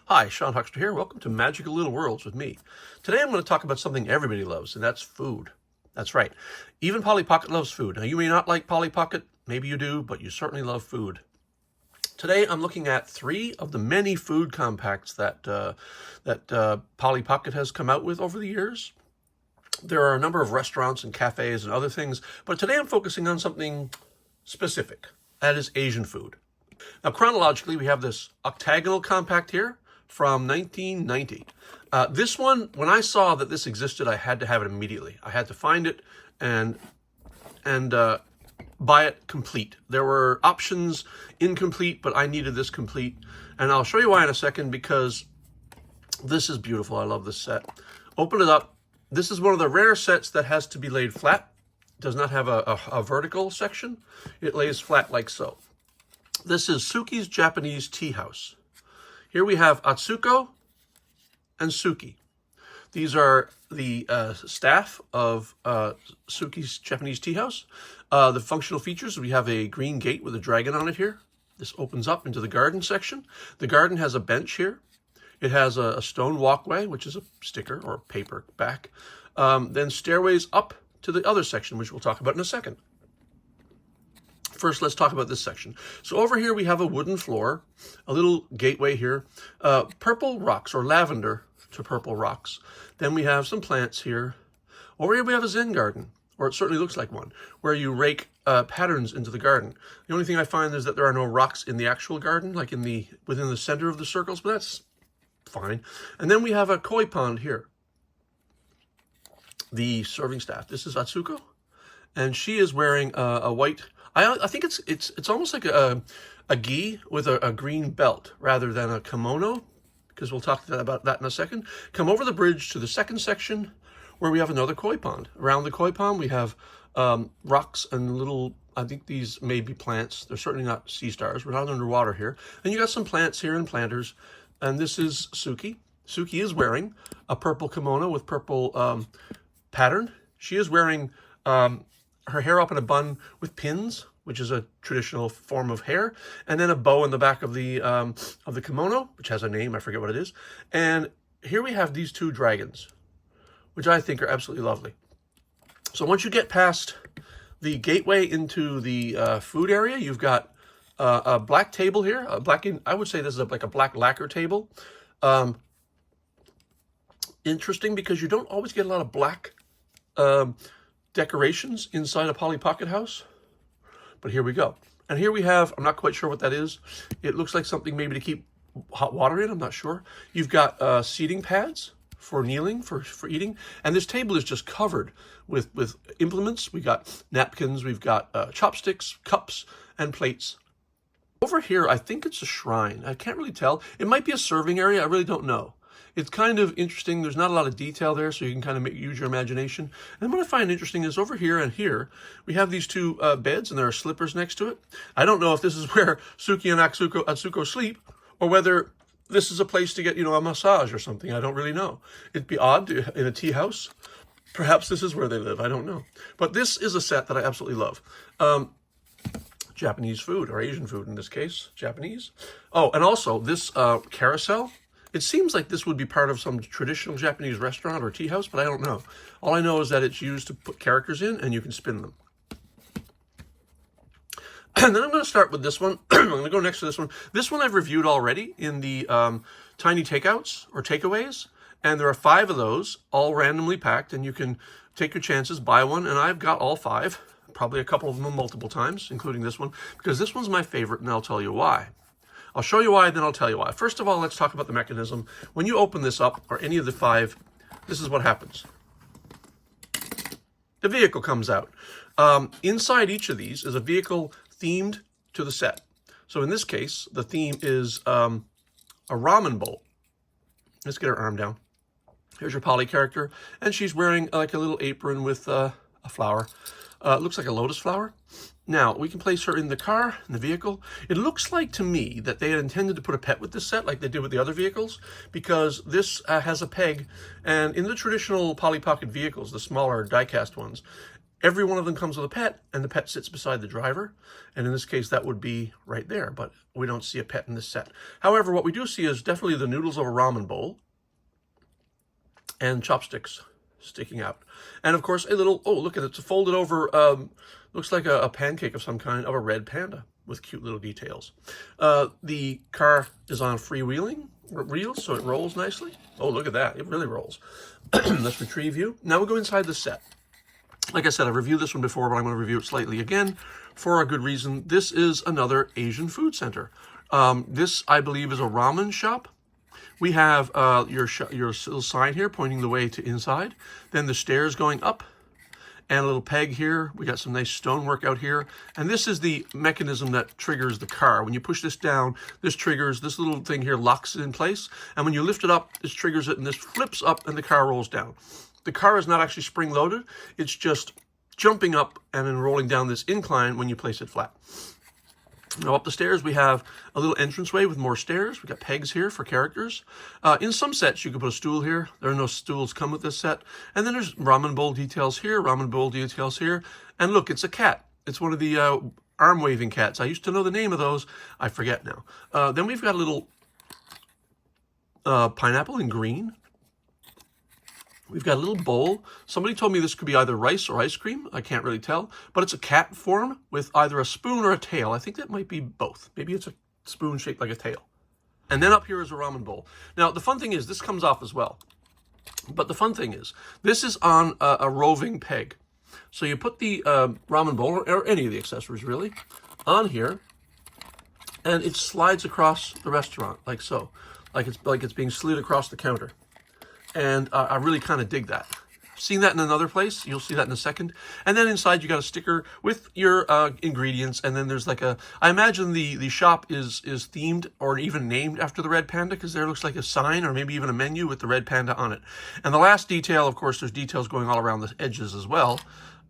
Hi, Sean Huckster here. Welcome to Magical Little Worlds with me. Today I'm going to talk about something everybody loves, and that's food. That's right. Even Polly Pocket loves food. Now, you may not like Polly Pocket, maybe you do, but you certainly love food. Today I'm looking at 3 of the many food compacts that Polly Pocket has come out with over the years. There are a number of restaurants and cafes and other things, but today I'm focusing on something specific. That is Asian food. Now, chronologically, we have this octagonal compact here from 1990. This one, when I saw that this existed, I had to have it immediately. I had to find it and buy it complete. There were options incomplete, but I needed this complete. And I'll show you why in a second, because this is beautiful. I love this set. Open it up. This is one of the rare sets that has to be laid flat. It does not have a vertical section. It lays flat like so. This is Suki's Japanese Tea House. Here we have Atsuko and Suki. These are the staff of Suki's Japanese Tea House. The functional features, we have a green gate with a dragon on it here. This opens up into the garden section. The garden has a bench here. It has a stone walkway, which is a sticker or paper back. Then stairways up to the other section, which we'll talk about in a second. First, let's talk about this section. So over here, we have a wooden floor, a little gateway here, purple rocks or lavender to purple rocks. Then we have some plants here. Over here, we have a Zen garden, or it certainly looks like one, where you rake patterns into the garden. The only thing I find is that there are no rocks in the actual garden, like within the center of the circles, but that's fine. And then we have a koi pond here. The serving staff. This is Atsuko, and she is wearing a white. I think it's almost like a gi with a green belt rather than a kimono, because we'll talk about that in a second. Come over the bridge to the second section where we have another koi pond. Around the koi pond we have rocks and little, I think these may be plants. They're certainly not sea stars. We're not underwater here. And you got some plants here and planters. And this is Suki. Suki is wearing a purple kimono with purple pattern. She is wearing her hair up in a bun with pins, which is a traditional form of hair, and then a bow in the back of the kimono, which has a name, I forget what it is. And here we have these 2 dragons, which I think are absolutely lovely. So once you get past the gateway into the food area, you've got a black table here, I would say this is like a black lacquer table. Interesting because you don't always get a lot of black decorations inside a Polly Pocket house, but here we go. And here we have, I'm not quite sure what that is. It looks like something maybe to keep hot water in, I'm not sure. You've got seating pads for kneeling, for eating, and this table is just covered with implements. We got napkins, we've got chopsticks, cups, and plates. Over here, I think it's a shrine. I can't really tell. It might be a serving area, I really don't know. It's kind of interesting. There's not a lot of detail there, so you can kind of use your imagination. And what I find interesting is over here and here, we have these 2 beds, and there are slippers next to it. I don't know if this is where Suki and Atsuko sleep, or whether this is a place to get, a massage or something. I don't really know. It'd be odd in a tea house. Perhaps this is where they live. I don't know. But this is a set that I absolutely love. Japanese food, or Asian food in this case. Japanese. Oh, and also this carousel. It seems like this would be part of some traditional Japanese restaurant or tea house, but I don't know. All I know is that it's used to put characters in, and you can spin them. And then I'm going to start with this one. I'm going to go next to this one. This one I've reviewed already in the tiny takeouts or takeaways, and there are 5 of those, all randomly packed, and you can take your chances, buy one, and I've got all 5, probably a couple of them multiple times, including this one, because this one's my favorite, and I'll tell you why. I'll show you why, then I'll tell you why. First of all, let's talk about the mechanism. When you open this up, or any of the 5, this is what happens. The vehicle comes out. Inside each of these is a vehicle themed to the set. So in this case, the theme is a ramen bowl. Let's get her arm down. Here's your Polly character, and she's wearing like a little apron with a flower. It looks like a lotus flower. Now, we can place her in the car, in the vehicle. It looks like to me that they had intended to put a pet with this set like they did with the other vehicles, because this has a peg, and in the traditional Polly Pocket vehicles, the smaller die-cast ones, every one of them comes with a pet, and the pet sits beside the driver. And in this case, that would be right there, but we don't see a pet in this set. However, what we do see is definitely the noodles of a ramen bowl and chopsticks sticking out. And of course, a little, oh, look at it, it's folded over, looks like a pancake of some kind of a red panda with cute little details. The car is on freewheeling wheels, so it rolls nicely. Oh, look at that, it really rolls. Let's retrieve you. Now we'll go inside the set. Like I said, I've reviewed this one before, but I'm going to review it slightly again for a good reason. This is another Asian food center. This, I believe, is a ramen shop. We have your little sign here pointing the way to inside. Then the stairs going up and a little peg here. We got some nice stonework out here. And this is the mechanism that triggers the car. When you push this down, this triggers, this little thing here locks it in place. And when you lift it up, this triggers it and this flips up and the car rolls down. The car is not actually spring-loaded. It's just jumping up and then rolling down this incline when you place it flat. Now up the stairs, we have a little entranceway with more stairs. We've got pegs here for characters. In some sets, you can put a stool here. There are no stools come with this set. And then there's ramen bowl details here, ramen bowl details here. And look, it's a cat. It's one of the arm-waving cats. I used to know the name of those. I forget now. Then we've got a little pineapple in green. We've got a little bowl. Somebody told me this could be either rice or ice cream. I can't really tell. But it's a cat form with either a spoon or a tail. I think that might be both. Maybe it's a spoon shaped like a tail. And then up here is a ramen bowl. Now, the fun thing is this comes off as well. But the fun thing is this is on a roving peg. So you put the ramen bowl, or any of the accessories really, on here. And it slides across the restaurant like so. Like it's being slid across the counter. And I really kind of dig that. Seen that in another place. You'll see that in a second. And then inside you got a sticker with your ingredients. And then there's like a, I imagine the shop is themed or even named after the red panda, because there looks like a sign or maybe even a menu with the red panda on it. And the last detail, of course, there's details going all around the edges as well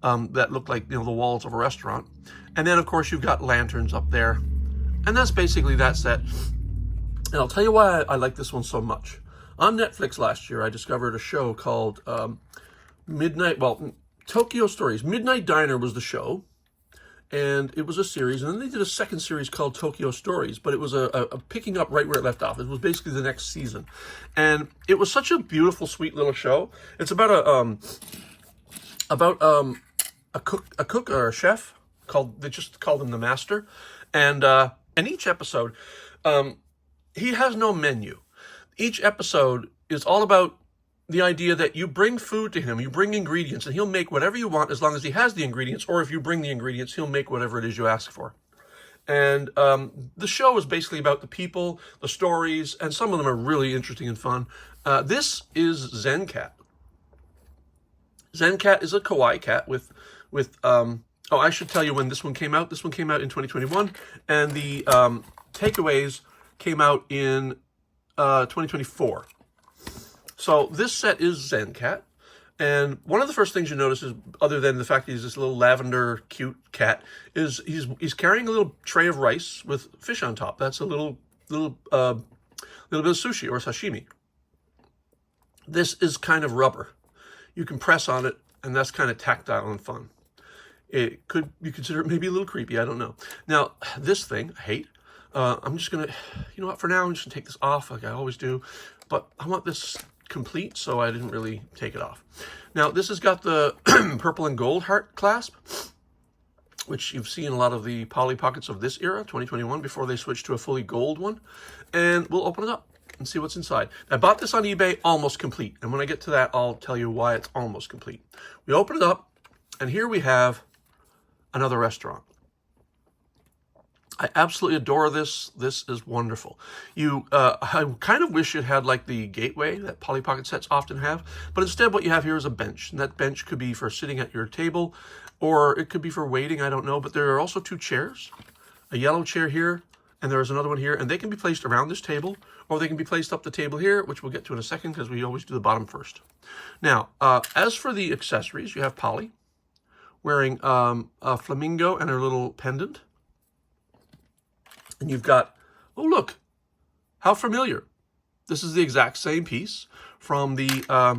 that look like, you know, the walls of a restaurant. And then, of course, you've got lanterns up there. And that's basically that set. And I'll tell you why I like this one so much. On Netflix last year, I discovered a show called Tokyo Stories. Midnight Diner was the show, and it was a series. And then they did a second series called Tokyo Stories, but it was a picking up right where it left off. It was basically the next season. And it was such a beautiful, sweet little show. It's about a cook or a chef they just called him the master. And in each episode, he has no menu. Each episode is all about the idea that you bring food to him, you bring ingredients, and he'll make whatever you want as long as he has the ingredients, or if you bring the ingredients, he'll make whatever it is you ask for. And the show is basically about the people, the stories, and some of them are really interesting and fun. This is Zen Cat. Zen Cat is a kawaii cat with I should tell you when this one came out. This one came out in 2021, and the takeaways came out in 2024. So this set is Zen Cat, and one of the first things you notice is, other than the fact that he's this little lavender cute cat, is he's carrying a little tray of rice with fish on top. That's a little bit of sushi or sashimi. This is kind of rubber. You can press on it, and that's kind of tactile and fun. It could, you consider it maybe a little creepy, I don't know. Now, this thing, I hate. I'm just going to, you know what, for now, I'm just going to take this off like I always do. But I want this complete, so I didn't really take it off. Now, this has got the purple and gold heart clasp, which you've seen a lot of the Polly Pockets of this era, 2021, before they switched to a fully gold one. And we'll open it up and see what's inside. I bought this on eBay almost complete. And when I get to that, I'll tell you why it's almost complete. We open it up, and here we have another restaurant. I absolutely adore this. This is wonderful. I kind of wish it had like the gateway that Polly Pocket sets often have, but instead what you have here is a bench, and that bench could be for sitting at your table, or it could be for waiting, I don't know, but there are also two chairs, a yellow chair here, and there is another one here, and they can be placed around this table, or they can be placed up the table here, which we'll get to in a second, because we always do the bottom first. Now, as for the accessories, you have Polly wearing a flamingo and her little pendant. And you've got, oh look, how familiar. This is the exact same piece from the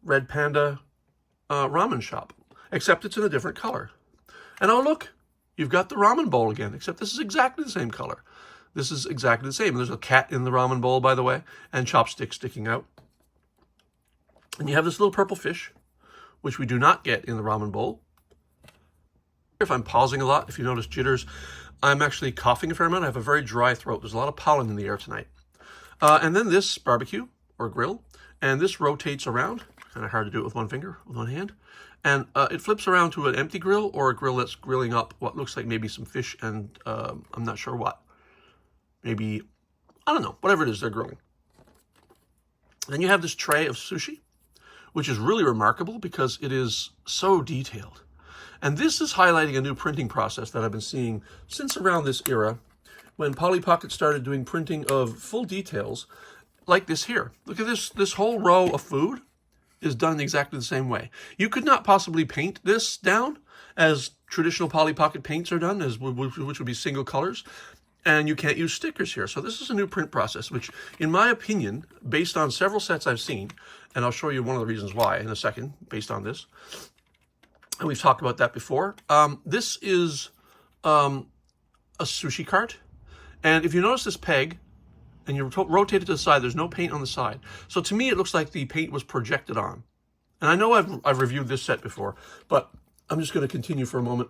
Red Panda ramen shop, except it's in a different color. And oh look, you've got the ramen bowl again, except this is exactly the same color. This is exactly the same. And there's a cat in the ramen bowl, by the way, and chopsticks sticking out. And you have this little purple fish, which we do not get in the ramen bowl. If I'm pausing a lot, if you notice jitters, I'm actually coughing a fair amount. I have a very dry throat. There's a lot of pollen in the air tonight. And then this barbecue or grill, and this rotates around. Kind of hard to do it with one finger, with one hand. And it flips around to an empty grill or a grill that's grilling up what looks like maybe some fish and I'm not sure what. Maybe, I don't know, whatever it is they're grilling. Then you have this tray of sushi, which is really remarkable because it is so detailed. And this is highlighting a new printing process that I've been seeing since around this era, when Polly Pocket started doing printing of full details like this here. Look at this. This whole row of food is done exactly the same way. You could not possibly paint this down as traditional Polly Pocket paints are done, which would be single colors. And you can't use stickers here. So this is a new print process, which, in my opinion, based on several sets I've seen, and I'll show you one of the reasons why in a second, based on this, and we've talked about that before. This is a sushi cart. And if you notice this peg, and you rotate it to the side, there's no paint on the side. So to me, it looks like the paint was projected on. And I know I've reviewed this set before, but I'm just going to continue for a moment.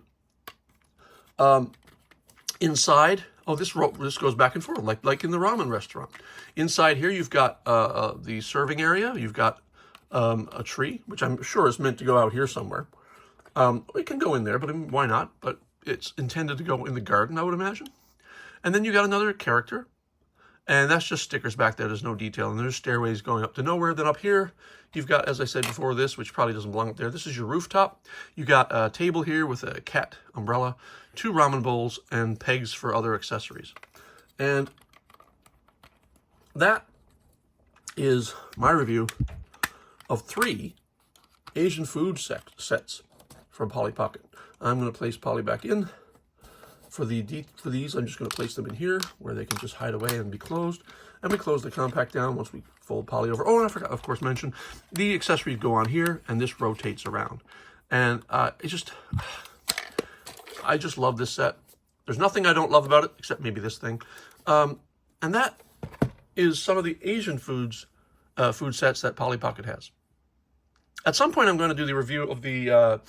Inside, oh, this goes back and forth, like in the ramen restaurant. Inside here, you've got the serving area. You've got a tree, which I'm sure is meant to go out here somewhere. It can go in there, but why not? But it's intended to go in the garden, I would imagine. And then you got another character, and that's just stickers back there. There's no detail, and there's stairways going up to nowhere. Then up here, you've got, as I said before, this, which probably doesn't belong up there. This is your rooftop. You got a table here with a cat umbrella, 2 ramen bowls, and pegs for other accessories. And that is my review of 3 Asian food sets from Polly Pocket. I'm going to place Polly back in. For these, I'm just going to place them in here where they can just hide away and be closed. And we close the compact down once we fold Polly over. Oh, and I forgot, of course, mention the accessories go on here, and this rotates around. And I just love this set. There's nothing I don't love about it, except maybe this thing. And that is some of the Asian food sets that Polly Pocket has. At some point, I'm going to do the review of the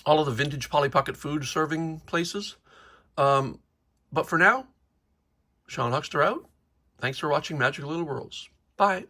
all of the vintage Polly Pocket food serving places. But for now, Sean Huckster out. Thanks for watching Magical Little Worlds. Bye.